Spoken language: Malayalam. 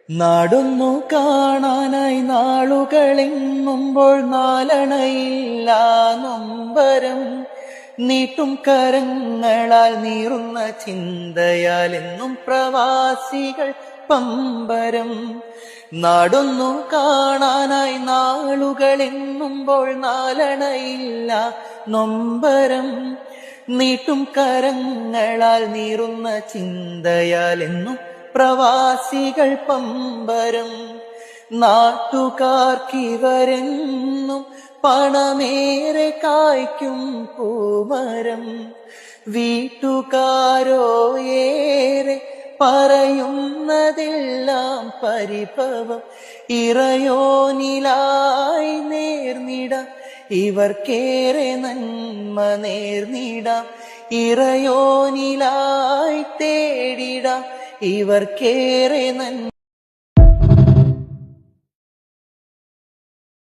നാടൊന്നു കാണാനായി നാളുകളെങ്ങുമ്പോൾ നാലണയില്ല നൊമ്പരം നീട്ടും കരങ്ങളാൽ നീറുന്ന ചിന്തയാൽ എന്നും പ്രവാസികൾ പമ്പരം. നാടൊന്നു കാണാനായി നാളുകളെങ്ങുമ്പോൾ നാലണയില്ല നൊമ്പരം നീട്ടും കരങ്ങളാൽ നീറുന്ന ചിന്തയാൽ എന്നും പ്രവാസികൾ പമ്പരം. നാട്ടുകാർക്കിവരെന്നും പണമേറെ കായ്ക്കും പൂമരം. വീട്ടുകാരോ ഏറെ പറയുന്നതെല്ലാം പരിഭവം. ഇറയോനിലായി നേർന്നിടാം ഇവർക്കേറെ നന്മ നേർന്നിടാം. ഇറയോനിലായി തേടിടാം ഇവർക്കേറെ നന്മ.